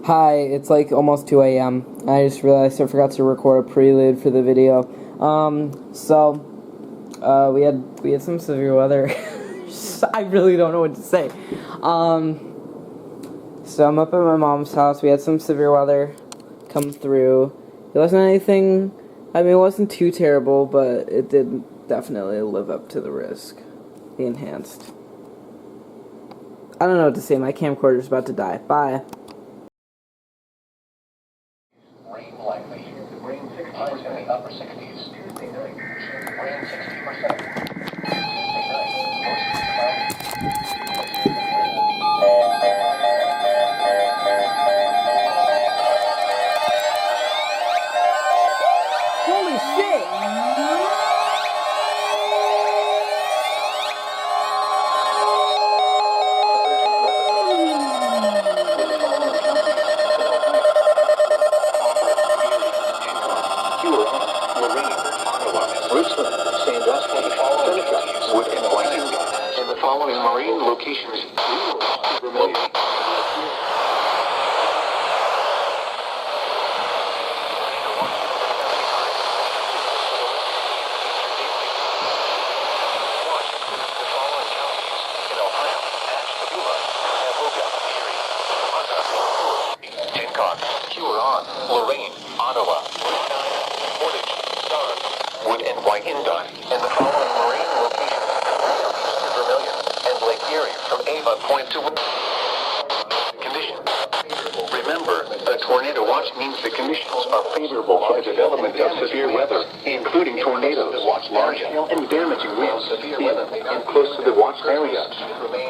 Hi, it's like almost 2 a.m. I just realized I forgot to record a prelude for the video. We had some severe weather. I really don't know what to say. So I'm up at my mom's house. We had some severe weather come through. It wasn't anything, it wasn't too terrible, but it did definitely live up to the risk. The enhanced. I don't know what to say. My camcorder's about to die. Bye. Rain likely. Rain 60% in the upper 60s. Tuesday night. Rain 60%. Tuesday night. Mostly cloudy. Holy shit! And the following marine locations Huron, Lorraine, Ottawa, Portage, Star, Wood and Wyandotte, and the following marine locations to Vermilion and Lake Erie from Ava Point to conditions. Remember, a tornado watch means the conditions are favorable for the development of severe weather, including tornadoes, large hail, and damaging winds in close to the watch area.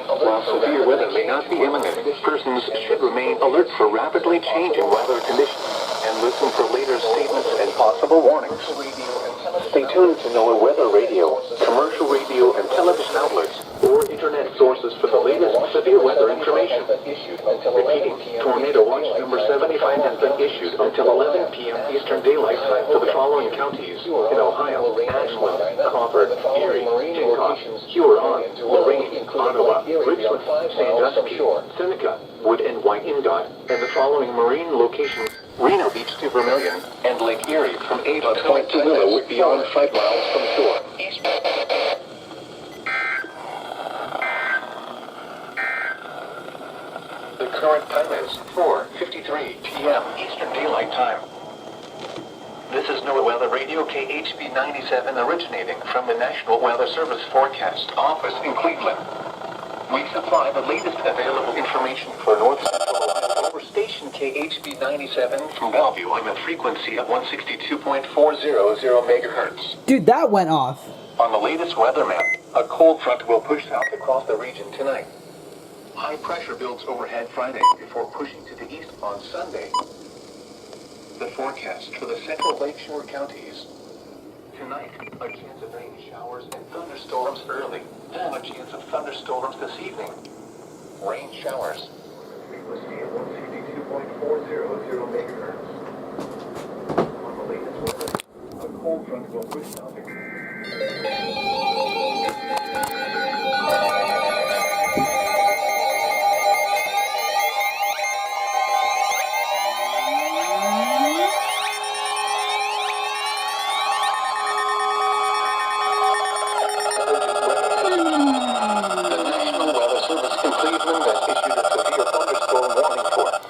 While severe weather may not be imminent, persons should remain alert for rapidly changing weather conditions and listen for later statements and possible warnings. Stay tuned to NOAA Weather Radio, commercial radio and television outlets, or internet sources for the latest severe weather information. Repeating, Tornado Watch number 75 has been issued until 11 p.m. Eastern Daylight Time for the following counties in Ohio: Ashland, Crawford, Erie, Jinkoff, Huron, Lorraine, Ottawa, Richland, Sandusky, Seneca, Wood and Wyandotte, and the following marine locations: Reno Beach to Vermilion, and Lake Erie from Ava Point to Willow beyond 5 miles from shore. The current time is 4:53 p.m. Eastern Daylight Time. This is NOAA Weather Radio KHB 97 originating from the National Weather Service Forecast Office in Cleveland. We supply the latest available information for North Central Ohio over station KHB 97 from Bellevue on the frequency of 162.400 megahertz. Dude, that went off. On the latest weather map, a cold front will push south across the region tonight. High pressure builds overhead Friday before pushing to the east on Sunday. The forecast for the central lakeshore counties. Tonight, a chance of rain showers and thunderstorms early. And a chance of thunderstorms this evening. Rain showers. Frequency of 162.400 megahertz. On the latest weather, a cold front will push south.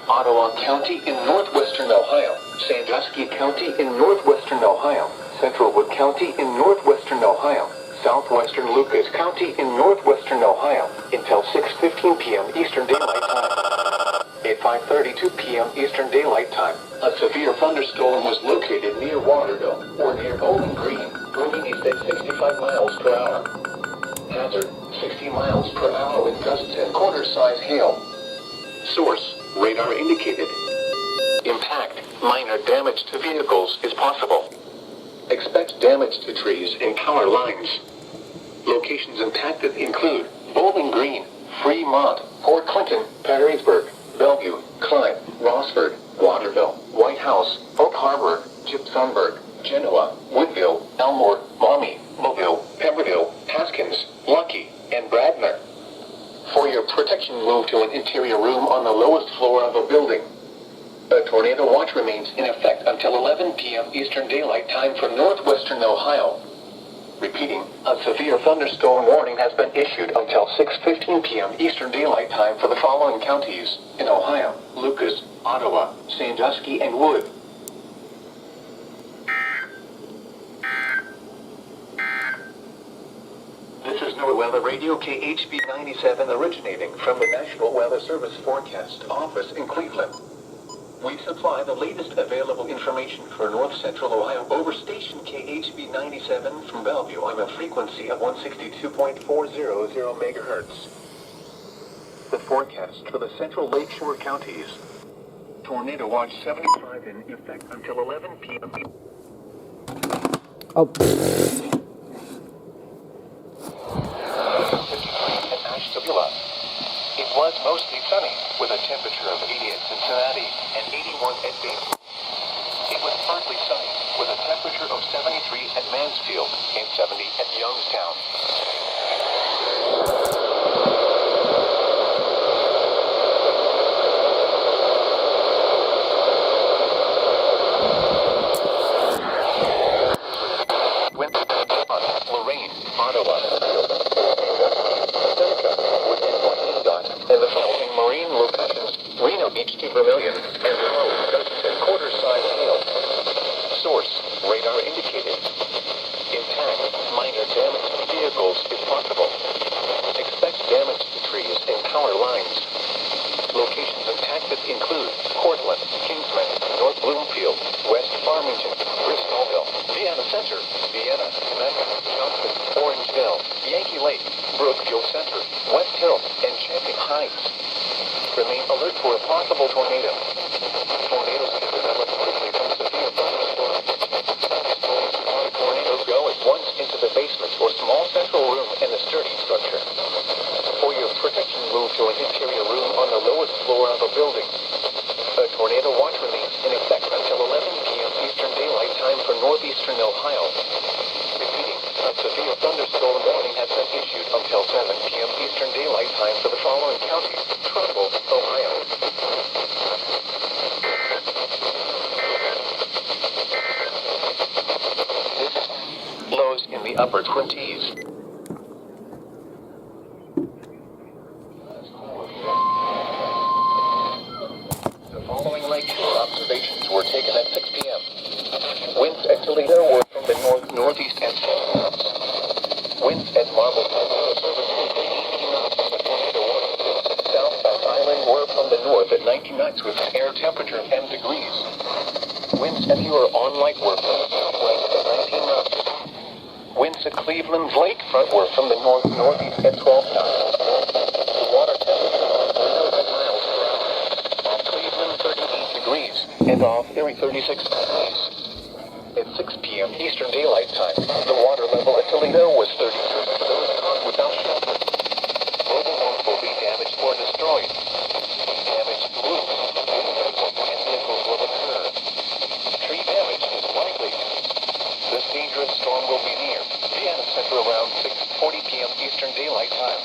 Ottawa County in northwestern Ohio, Sandusky County in northwestern Ohio, Central Wood County in northwestern Ohio, southwestern Lucas County in northwestern Ohio, until 6:15 p.m. Eastern Daylight Time. At 5:32 p.m. Eastern Daylight Time, a severe thunderstorm was located near Waterville, or near Bowling Green, moving east at 65 miles per hour. Hazard, 60 miles per hour with gusts and quarter-size hail. Source, radar indicated. Impact, minor damage to vehicles is possible. Expect damage to trees and power lines. Locations impacted include Bowling Green, Fremont, Port Clinton, Perrysburg, Bellevue, Klein, Rossford, Waterville, White House, Oak Harbor, Gibsonburg, Genoa, Woodville, Elmore, Maumee, Mobile, Pemberville, Haskins, Lucky, and Bradner. For your protection, move to an interior room on the lowest floor of a building. tornado watch remains in effect until 11 p.m. Eastern Daylight Time for northwestern Ohio. Repeating, a severe thunderstorm warning has been issued until 6:15 p.m. Eastern Daylight Time for the following counties in Ohio: Lucas, Ottawa, Sandusky, and Wood. This is NOAA Weather Radio KHB 97 originating from the National Weather Service Forecast Office in Cleveland. We supply the latest available information for North Central Ohio over station KHB 97 from Bellevue on a frequency of 162.400 megahertz. The forecast for the central lakeshore counties. Tornado watch 75 in effect until 11 p.m. Oh. In Ashtabula. It was mostly sunny, with a temperature of 80 at Cincinnati and 81 at Dayton. It was partly sunny, with a temperature of 73 at Mansfield and 70 at Youngstown. Lorraine, Ottawa, and the following marine locations: Reno Beach to Vermilion, and low gusts and quarter-size hail. Source: radar indicated. Intact, minor damage to vehicles if possible. Expect damage to trees and power lines. Locations impacted include Cortland, Kingsman, North Bloomfield, West Farmington, Bristolville, Vienna Center, Vienna, Mecca, Johnson, Orangeville, Yankee Lake, Brookfield Center, West Hill, and Champion Heights. Remain alert for a possible tornado. Tornadoes can develop quickly from severe thunderstorms. Tornadoes go at once into the basement or small central room in a sturdy structure. For your protection, move to an interior room on the lowest floor of a building. A tornado watch remains in effect until 11 p.m. Eastern Daylight Time for northeastern Ohio. Repeating, a severe thunderstorm warning has been issued until 7 p.m. Eastern Daylight Time for the following counties: Trumbull, Ohio. Lows in the upper 20s. The following lakeshore observations were taken at 6 p.m. Winds at Toledo were from the northeast and south. Winds at Marble South Island were from the north at 90 knots with air temperature of 10 degrees. Winds at Huron-Lake were from the southwest at 19 knots. Winds at Cleveland's lakefront were from the northeast at 12 knots. The water temperature was 11 miles per hour. Off Cleveland, 38 degrees, and off Erie, 36 degrees. At 6 p.m. Eastern Daylight Time, the water level at Toledo was 36 for those caught without shelter. Mobile homes will be damaged or destroyed. Damage to roofs, and vehicles will occur. Tree damage is likely. This dangerous storm will be near Vienna Center around 6:40 p.m. Eastern Daylight Time.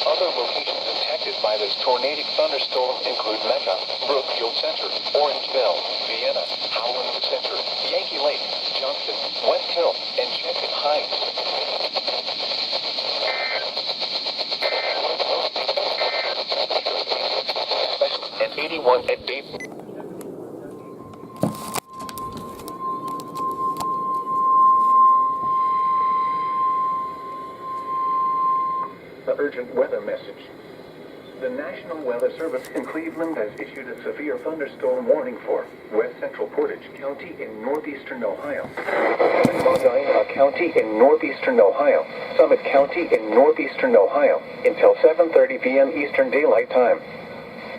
Other locations impacted by this tornadic thunderstorm include Mecca, Brookfield Center, Orangeville, Vienna, Howland Center, Yankee Lake, Johnson, West Hill, and Champion Heights. And 81 at Dayton. The urgent weather message. The National Weather Service in Cleveland has issued a severe thunderstorm warning for West Central Portage County in northeastern Ohio, Medina County in northeastern Ohio, Summit County in northeastern Ohio until 7:30 p.m. Eastern Daylight Time.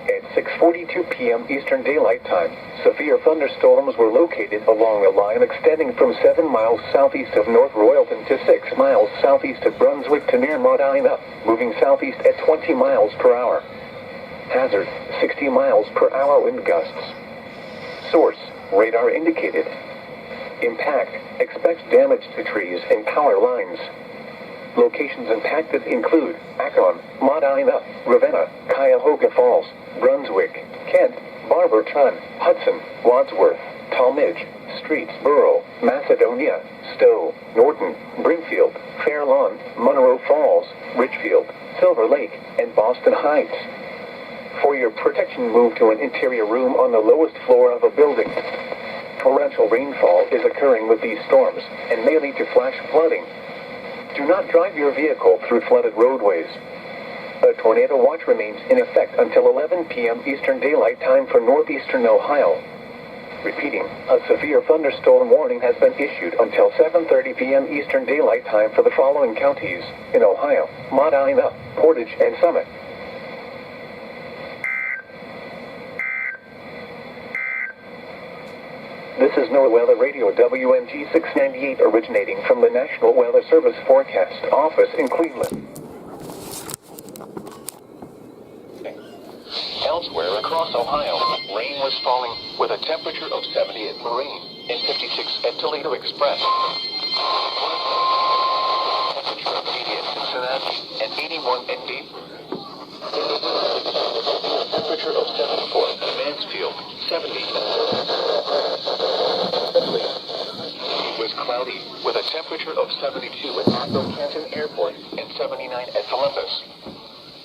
At 6:42 p.m. Eastern Daylight Time, severe thunderstorms were located along a line extending from 7 miles southeast of North Royalton to 6 miles southeast of Brunswick to near Medina, moving southeast at 20 miles per hour. Hazard, 60 miles per hour wind gusts. Source, radar indicated. Impact, expect damage to trees and power lines. Locations impacted include Akron, Medina, Ravenna, Cuyahoga Falls, Brunswick, Kent, Barberton, Hudson, Wadsworth, Talmadge, Streets, Borough, Macedonia, Stowe, Norton, Brimfield, Fair Lawn, Monroe Falls, Richfield, Silver Lake, and Boston Heights. For your protection, move to an interior room on the lowest floor of a building. Torrential rainfall is occurring with these storms and may lead to flash flooding. Do not drive your vehicle through flooded roadways. A tornado watch remains in effect until 11 p.m. Eastern Daylight Time for northeastern Ohio. Repeating, a severe thunderstorm warning has been issued until 7:30 p.m. Eastern Daylight Time for the following counties in Ohio: Medina, Portage, and Summit. This is NOAA Weather Radio WMG 698 originating from the National Weather Service Forecast Office in Cleveland. Elsewhere across Ohio, rain was falling with a temperature of 70 at Marine and 56 at Toledo Express. Temperature of 80 at Cincinnati and 81 at Dayton. Temperature of 74 at Mansfield, 70 It was cloudy with a temperature of 72 at Oslo Canton Airport and 79 at Columbus.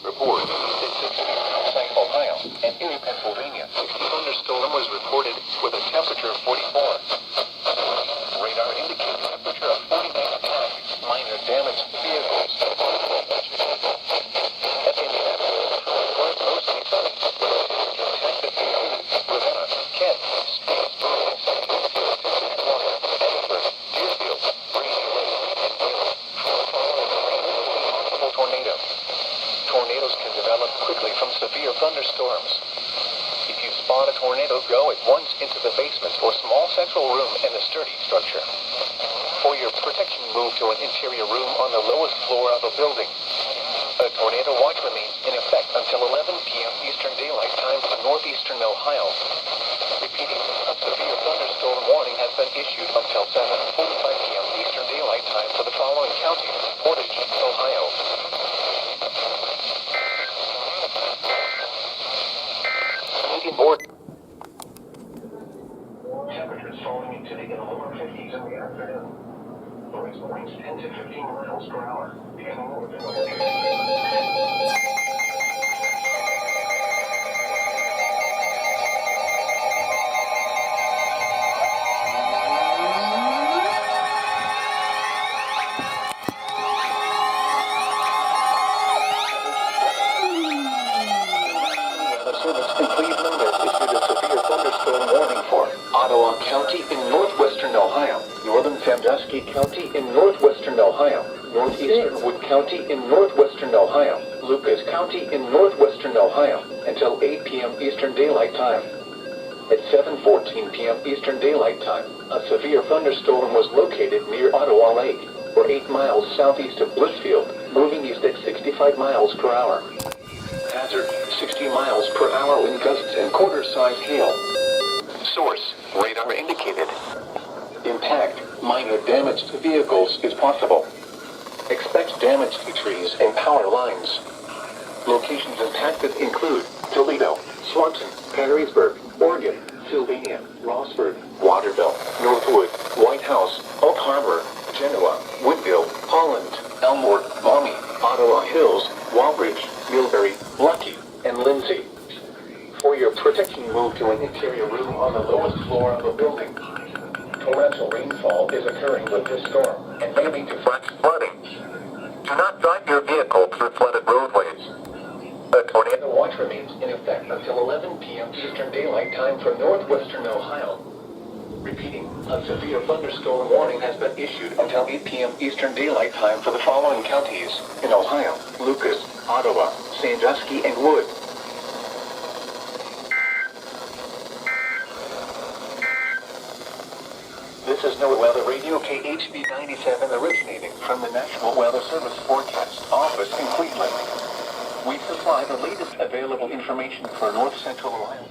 Report outside Ohio and Erie, Pennsylvania. A thunderstorm was reported with a temperature of 44. Radar indicates temperature of 49 at time. Minor damage to vehicles. At Indianapolis, was mostly sunny. Texas, Ravenna, Kent, Streets, Burlington, Tijuana, Edinburgh, Deerfield, Breezy Lake, and Wheeling. Possible tornado. Tornadoes can develop quickly from severe thunderstorms. If you spot a tornado, go at once into the basement or small central room in a sturdy structure. For your protection, move to an interior room on the lowest floor of a building. A tornado watch remains in effect until 11 p.m. Eastern Daylight Time for northeastern Ohio. Repeating, a severe thunderstorm warning has been issued until 7:45 p.m. Eastern Daylight Time for the following counties: Portage, Ohio. Board. Temperatures falling into the lower 50s in the afternoon. Winds 10 to 15 miles per hour. Ottawa County in northwestern Ohio, northern Sandusky County in northwestern Ohio, northeastern Wood County in northwestern Ohio, Lucas County in northwestern Ohio, until 8 p.m. Eastern Daylight Time. At 7:14 p.m. Eastern Daylight Time, a severe thunderstorm was located near Ottawa Lake, or 8 miles southeast of Blissfield, moving east at 65 miles per hour. Hazard, 60 miles per hour wind gusts and quarter-sized hail. Source, radar indicated. Impact, minor damage to vehicles is possible. Expect damage to trees and power lines. Locations impacted include Toledo, Swanton, Perrysburg, Oregon, Sylvania, Rossford, Waterville, Northwood, White House, Oak Harbor, Genoa, Woodville, Holland, Elmore, Maumee, Ottawa Hills, Walbridge, Millbury, Lucky, and Lindsay. For your protection, move to an interior room on the lowest floor of a building. Torrential rainfall is occurring with this storm and may lead to flash flooding. Do not drive your vehicle through flooded roadways. A tornado watch remains in effect until 11 p.m. Eastern Daylight Time for northwestern Ohio. Repeating, a severe thunderstorm warning has been issued until 8 p.m. Eastern Daylight Time for the following counties in Ohio: Lucas, Ottawa, Sandusky, and Wood. This is NOAA Weather Radio KHB 97 originating from the National Weather Service Forecast Office in Cleveland. We supply the latest available information for North Central Ohio.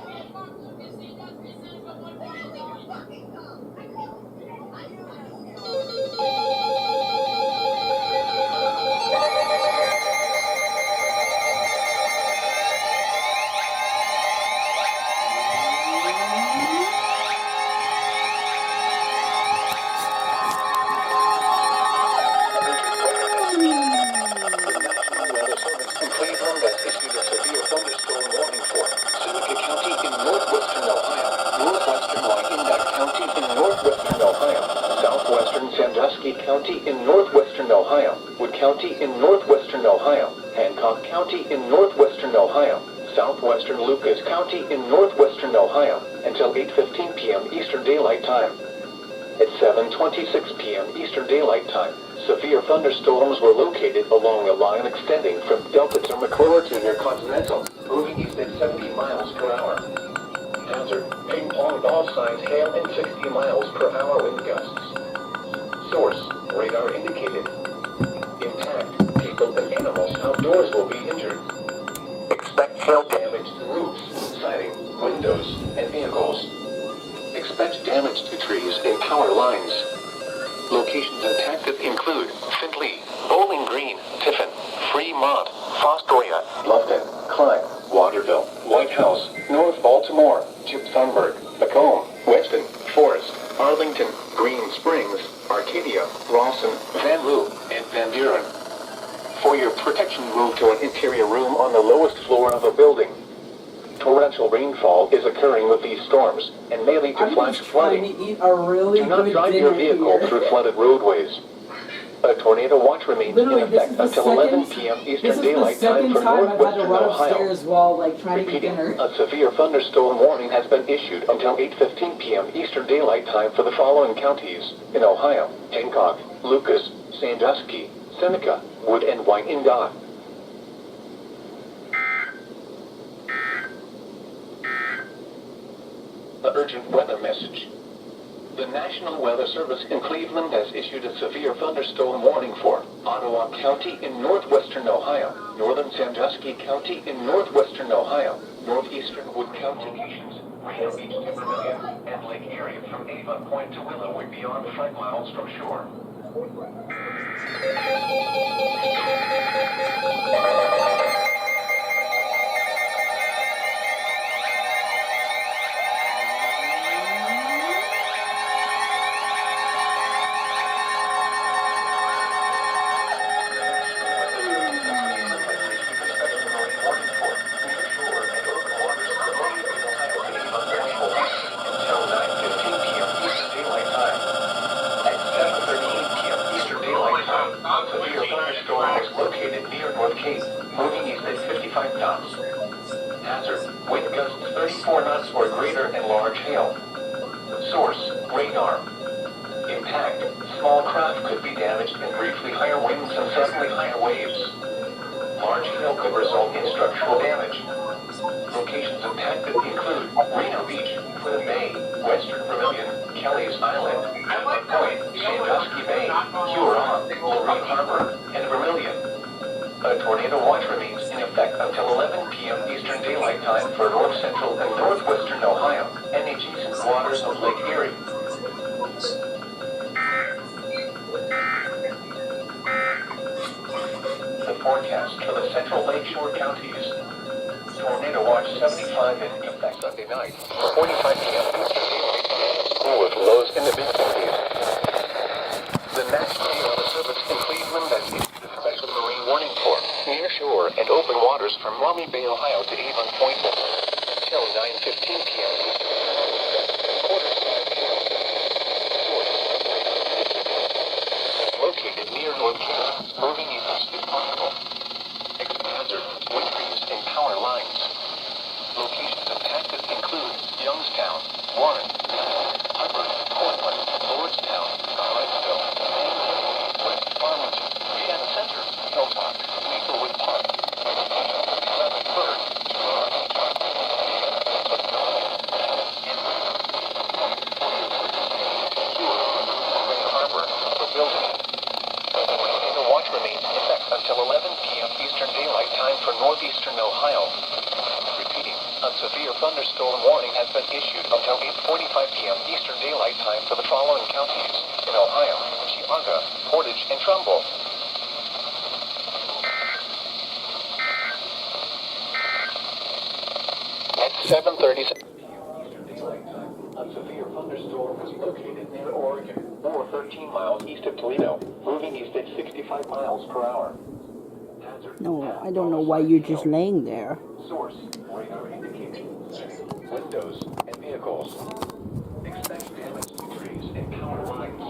County in northwestern Ohio, Wood County in northwestern Ohio, Hancock County in northwestern Ohio, southwestern Lucas County in northwestern Ohio, until 8:15 p.m. Eastern Daylight Time. At 7:26 p.m. Eastern Daylight Time, severe thunderstorms were located along a line extending from Delta to McClure to near Continental, moving east at 70 miles per hour. Hazard, ping pong ball size hail and 60 miles per hour wind gusts. Source, radar indicated. Impact, people and animals outdoors will be injured. Expect hail damage to roofs, siding, windows, and vehicles. Expect damage to trees and power lines. Locations impacted include Findlay, Bowling Green, Tiffin, Fremont, Fostoria, Lufkin, Klein, Waterville, White House, North Baltimore, Thunberg, Macomb, Weston, Forest, Arlington, Green Springs, Arcadia, Rawson, Van Loo, and Van Buren. For your protection, move to an interior room on the lowest floor of a building. Torrential rainfall is occurring with these storms and may lead to flash flooding. Do not drive your vehicle through flooded roadways. A tornado watch remains in effect until 11 p.m. Eastern Daylight Time for northwestern Ohio. While, trying to Repeating, a severe thunderstorm warning has been issued until 8:15 p.m. Eastern Daylight Time for the following counties in Ohio: Hancock, Lucas, Sandusky, Seneca, Wood, and Wyandotte. The urgent weather message. The National Weather Service in Cleveland has issued a severe thunderstorm warning for Ottawa County in northwestern Ohio, northern Sandusky County in northwestern Ohio, northeastern Wood County locations, Reno Beach to Vermilion, and Lake Erie from Avon Point to Willow and beyond 5 miles from shore. Moving east at 55 knots. Hazard, wind gusts 34 knots or greater and large hail. Source, radar. Impact, small craft could be damaged and briefly higher winds and suddenly higher waves. Large hail could result in structural damage. Locations impacted include Reno Beach, Clinton Bay, Western Vermilion, Kelly's Island, Hamlet Point, Sandusky Bay, Huron, Lorraine Harbor, and Vermilion. A tornado watch remains in effect until 11 p.m. Eastern Daylight Time for north central and northwestern Ohio and adjacent waters of Lake Erie. The forecast for the central lakeshore counties. Tornado watch 75 in effect Sunday night, 45 p.m. Eastern Daylight Time, with lows in the mid-50s. The National Weather Service in Cleveland has issued a special marine warning for near shore and open waters from Maumee Bay, Ohio to Avon Point until 9:15 p.m. Located near North Canada, moving east if possible. Hazard, wind crews and power lines. Locations impacted include Youngstown, Warren, Harper, Portland, Lordstown, Hartsville, West Farmington, Vienna Center, Hilltop, Maplewood Park, Leavenworth, Harbor, the building. The watch remains in effect until 11 p.m. Eastern Daylight Time for northeastern Ohio. Repeating, a severe thunderstorm warning has been issued until 8:45 p.m. Eastern Daylight Time for the following counties in Ohio: Chehaga, Portage, and Trumbull. At 7:37 Eastern Daylight Time, a severe thunderstorm is located near Oregon, or 13 miles east of Toledo, moving east at 65 miles per hour. No, I don't know why you're just laying there. Source, radar indicated. Windows and vehicles. Expect damage to trees and power lines.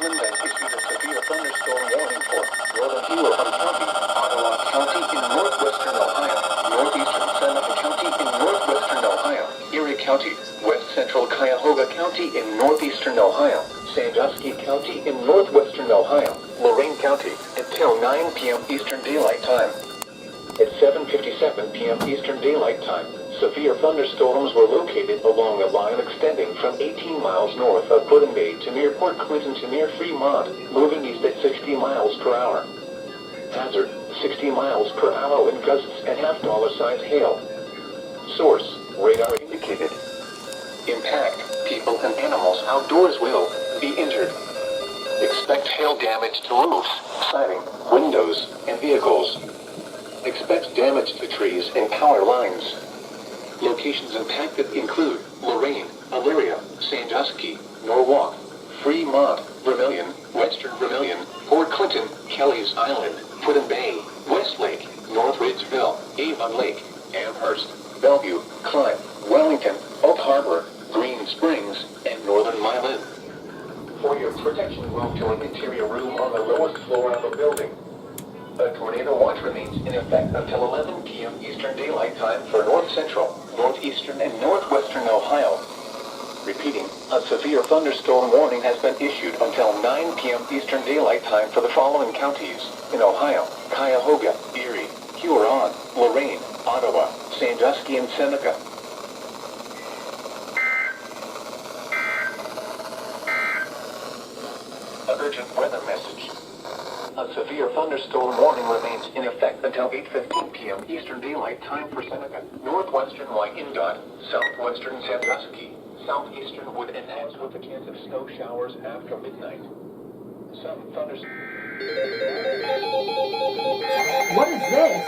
policeman has issued a severe thunderstorm warning for northern Hewlett County, Ottawa County in northwestern Ohio, northeastern Seneca County in northwestern Ohio, Erie County, west central Cuyahoga County in northeastern Ohio, Sandusky County in northwestern Ohio, Lorain County until 9 p.m. Eastern Daylight Time. At 7:57 p.m. Eastern Daylight Time, severe thunderstorms were located along a line extending from 18 miles north of Puddin Bay to near Port Clinton to near Fremont, moving east at 60 miles per hour. Hazard, 60 miles per hour wind gusts and half-dollar-size hail. Source, radar indicated. Impact, people and animals outdoors will be injured. Expect hail damage to roofs, siding, windows, and vehicles. Expect damage to trees and power lines. Locations impacted include Lorain, Elyria, Sandusky, Norwalk, Fremont, Vermilion, Western Vermilion, Port Clinton, Kelly's Island, Puddin Bay, Westlake, North Ridgeville, Avon Lake, Amherst, Bellevue, Clyde, Wellington, Oak Harbor, Green Springs, and Northern Milan. For your protection, move to an interior room on the lowest floor of a building. A tornado watch remains in effect until 11 p.m. Eastern Daylight Time for north central, northeastern, and northwestern Ohio. Repeating, a severe thunderstorm warning has been issued until 9 p.m. Eastern Daylight Time for the following counties in Ohio: Cuyahoga, Erie, Huron, Lorain, Ottawa, Sandusky, and Seneca. A urgent weather message. A severe thunderstorm warning remains in effect until 8:15 p.m. Eastern Daylight Time for Seneca, northwestern Wyandotte, southwestern Sandusky, southeastern Wood, and ends with a chance of snow showers after midnight. Some thunderstorms. What is this?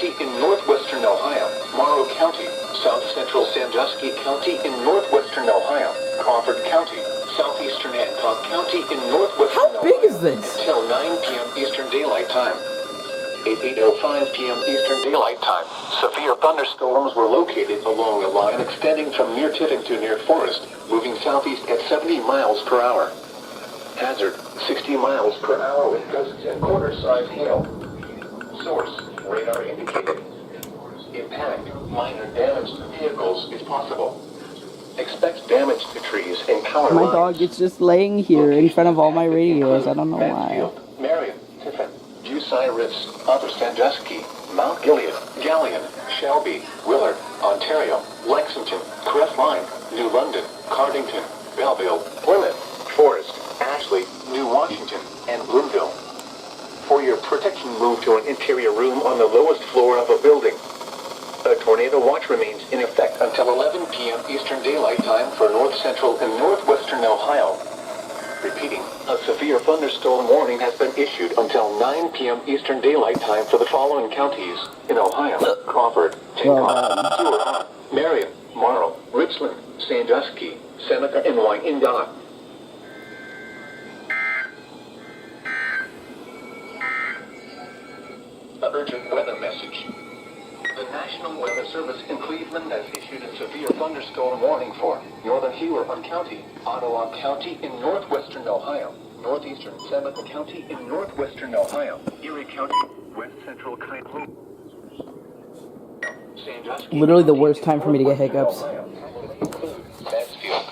In northwestern Ohio, Morrow County, south central Sandusky County in northwestern Ohio, Crawford County, southeastern Hancock County in northwestern Ohio. How big is this? Until 9 p.m. Eastern Daylight Time. At 8:05 p.m. Eastern Daylight Time, severe thunderstorms were located along a line extending from near Tiffin to near Forest, moving southeast at 70 miles per hour. Hazard, 60 miles per hour with gusts and quarter-size hail. Source, radar indicated. Impact, minor damage to vehicles is possible. Expect damage to trees and power My lines. dog is just laying here in front of all my radios. I don't know why. Mansfield, Marion, Tiffin, Bucyrus, Upper Sandusky, Mount Gilead, Galleon, Shelby, Willard, Ontario, Lexington, Crestline, New London, Cardington, Belleville, Plymouth, Forest, Ashley, New Washington, and Bloomville. For your protection, move to an interior room on the lowest floor of a building. A tornado watch remains in effect until 11 p.m. Eastern Daylight Time for north central and northwestern Ohio. Repeating, a severe thunderstorm warning has been issued until 9 p.m. Eastern Daylight Time for the following counties in Ohio: Crawford, Tincock, Huron, Marion, Morrow, Richland, Sandusky, Seneca, and Wyandotte. An urgent weather message. The National Weather Service in Cleveland has issued a severe thunderstorm warning for northern Huron County, Ottawa County in northwestern Ohio, northeastern Seneca County in northwestern Ohio, Erie County, west central Cuyahoga, Sandusky. Literally the worst time for me to get hiccups. Mansfield,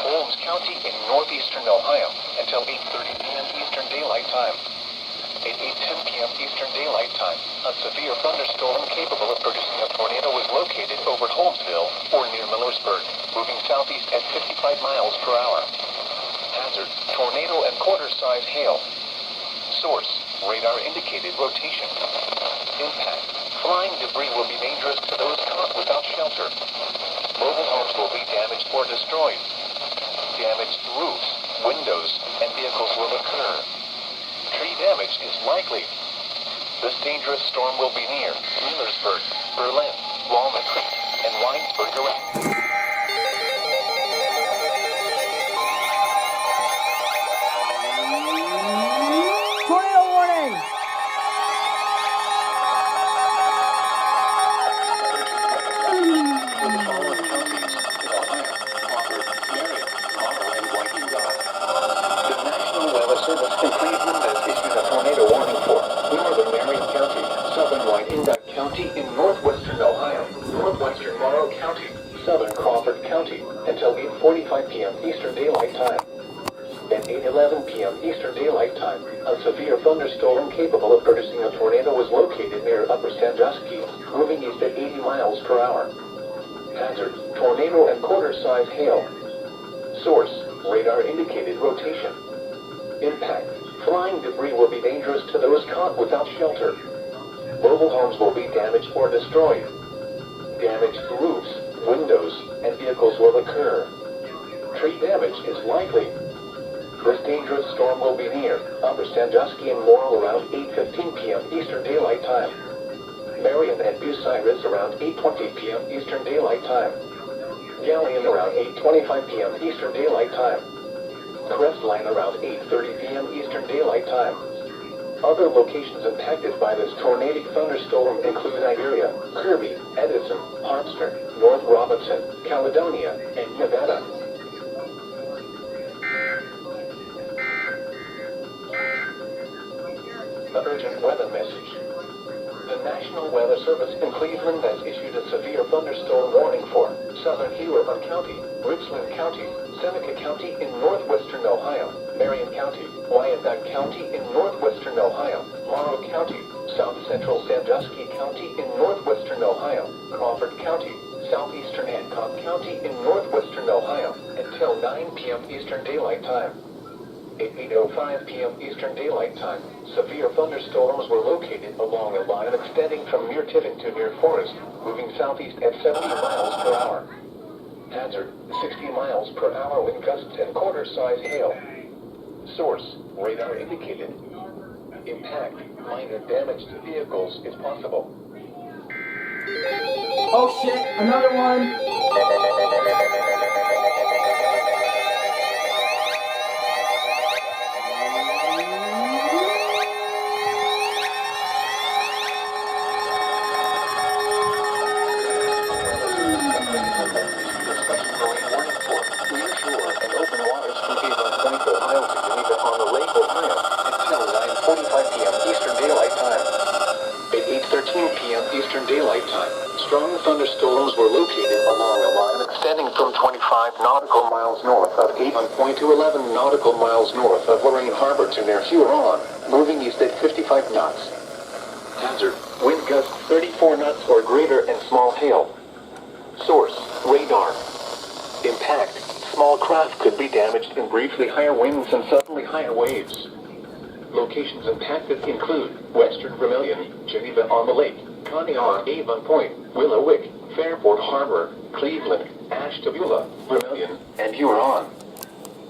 Holmes County in northeastern Ohio until 8:30 p.m. Eastern Daylight Time. At 8:10 p.m. Eastern Daylight Time, a severe thunderstorm capable of producing a tornado was located over Holmesville or near Millersburg, moving southeast at 55 miles per hour. Hazard, tornado and quarter-size hail. Source, radar indicated rotation. Impact, flying debris will be dangerous to those caught without shelter. Mobile homes will be damaged or destroyed. Damage to roofs, windows, and vehicles will occur. damage is likely. This dangerous storm will be near Millersburg, Berlin, Walnut Creek, and Weinsberg around. Tornado warning! Service in Cleveland has issued a tornado warning for northern Marion County, southern Wyandotte County in northwestern Ohio, northwestern Morrow County, southern Crawford County until 8:45 p.m. Eastern Daylight Time. At 8:11 p.m. Eastern Daylight Time, a severe thunderstorm capable of producing a tornado was located near Upper Sandusky, moving east at 80 miles per hour. Hazard: tornado and quarter-size hail. Source: radar indicated rotation. Impact: flying debris will be dangerous to those caught without shelter. Mobile homes will be damaged or destroyed. Damaged roofs, windows, and vehicles will occur. Tree damage is likely. This dangerous storm will be near Upper Sandusky and Morrill around 8:15 p.m. Eastern Daylight Time. Marion and Bucyrus around 8:20 p.m. Eastern Daylight Time. Galion around 8:25 p.m. Eastern Daylight Time. Crestline around 8:30 p.m. Eastern Daylight Time. Other locations impacted by this tornadic thunderstorm include Iberia, Kirby, Edison, Harpster, North Robinson, Caledonia, and Nevada. The urgent weather message. The National Weather Service in Cleveland has issued a severe thunderstorm warning for southern Huron County, Richland County, Seneca County in northwestern Ohio, Marion County, Wyandotte County in northwestern Ohio, Morrow County, south central Sandusky County in northwestern Ohio, Crawford County, southeastern Hancock County in northwestern Ohio, until 9 p.m. Eastern Daylight Time. At 8:05 p.m. Eastern Daylight Time, severe thunderstorms were located along a line extending from near Tiffin to near Forest, moving southeast at 70 miles per hour. Hazard: 60 miles per hour wind gusts and quarter-size hail. Source: radar indicated. Impact: minor damage to vehicles is possible. Oh shit, another one! Eastern Daylight Time. Strong thunderstorms were located along a line extending from 25 nautical miles north of Avon Point to 11 nautical miles north of Lorraine Harbor to near Huron, moving east at 55 knots. Hazard: wind gusts 34 knots or greater and small hail. Source: radar. Impact: small craft could be damaged in briefly higher winds and suddenly higher waves. Locations impacted include western Vermilion, Geneva on the Lake, Conneaut, Avon Point, Willowick, Fairport Harbor, Cleveland, Ashtabula, Vermilion, and Huron.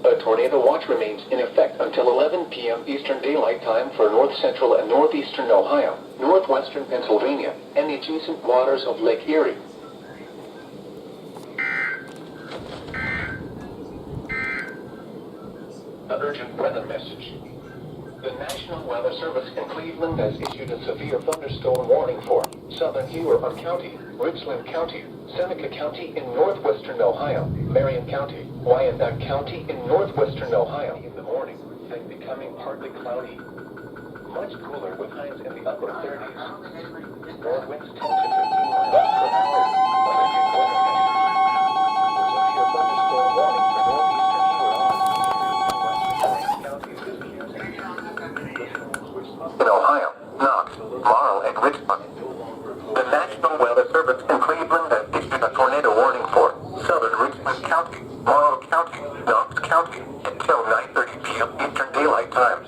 A tornado watch remains in effect until 11 p.m. Eastern Daylight Time for north central and northeastern Ohio, northwestern Pennsylvania, and the adjacent waters of Lake Erie. The urgent weather message. The National Weather Service in Cleveland has issued a severe thunderstorm warning for southern Huron County, Richland County, Seneca County in northwestern Ohio, Marion County, Wyandotte County in northwestern Ohio in the morning, and becoming partly cloudy. Much cooler with highs in the upper 30s. North winds 10 to 15 miles per hour. Severe thunderstorm warning for northeastern Huron, western counties in Ohio, Knox, Marl, and Richmond. The National Weather Service in Cleveland has issued a tornado warning for southern Richmond County, Marl County, Knox County until 9:30 p.m. Eastern Daylight Time.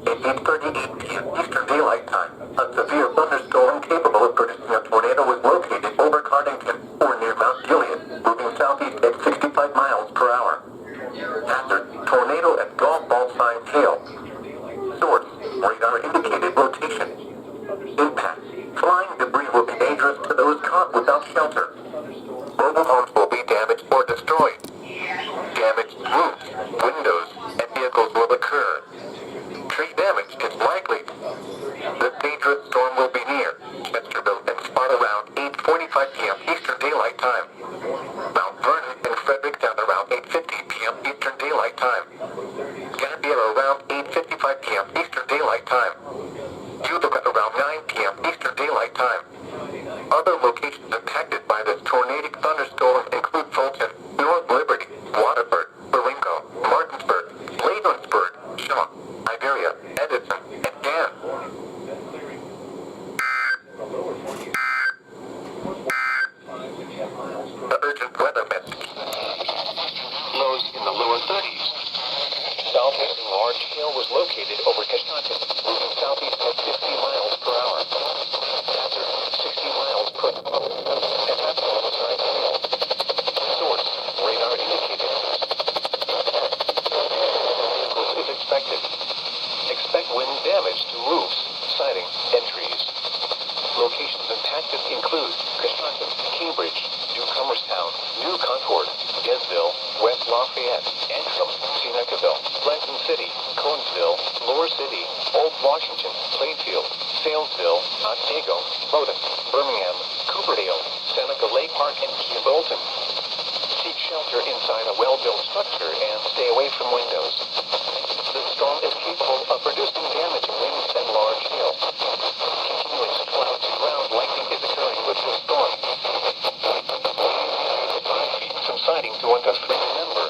At 8:38 p.m. Eastern Daylight Time, a severe thunderstorm capable of producing a tornado was located over Cardington or near Mount Gilead, moving southeast at 65 miles per hour. Hazard: tornado and golf ball-sized hail. Source, radar indicated rotation. Impact. Flying debris will be dangerous to those caught without shelter. Mobile homes will be damaged or destroyed. Damaged roofs, windows, and vehicles will occur. Tree damage is likely. The dangerous storm will be near Chesterville and spot around 8:45 p.m. Eastern Daylight Time. Mount Vernon and Fredericktown around 8:50 p.m. Eastern Daylight Time. Gambia around 8:55 p.m. Eastern Daylight Time. Utica around 9 p.m. Eastern Daylight Time. Other locations impacted by this tornadic thunderstorm include Fulton, North Liberty, Waterford, Baringo, Martinsburg, Ladensburg, Shaw, Iberia, Edison, and Dan. The urgent weather message. Lows in the lower 30s. Southwestern large hail was located over Kashatan, moving southeast at 50 miles per hour. Hazard, 60 miles per hour. And that's all the time hail. Source, radar indicated. Vehicles is expected. Expect wind damage to roofs, siding, and trees. Locations impacted include Kashatan, Cambridge, Newcomerstown, New Concord, Denville, West Lafayette, Antrim, Senecaville, Pleasant City, Conesville, Lower City, Old Washington, Plainfield, Salesville, Otsego, Bowdoin, Birmingham, Cooperdale, Seneca Lake Park, and Key Bolton. Seek shelter inside a well-built structure and stay away from windows. The storm is capable of producing damaging winds and large hail. Continuous cloud-to-ground lightning is occurring with this storm. Subsiding to 1 to 3. Remember,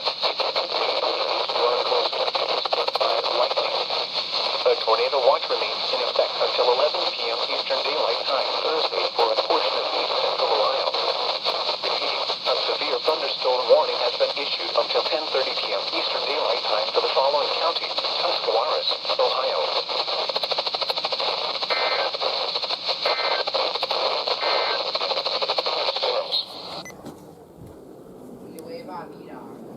lightning. A tornado watch remains in effect until 11 p.m. Eastern Daylight Time Thursday for a portion of east central Ohio. Repeating, a severe thunderstorm warning has been issued until 10:30 p.m. Eastern Daylight Time for the following counties: Tuscarawas, Ohio. You wave on me, dog.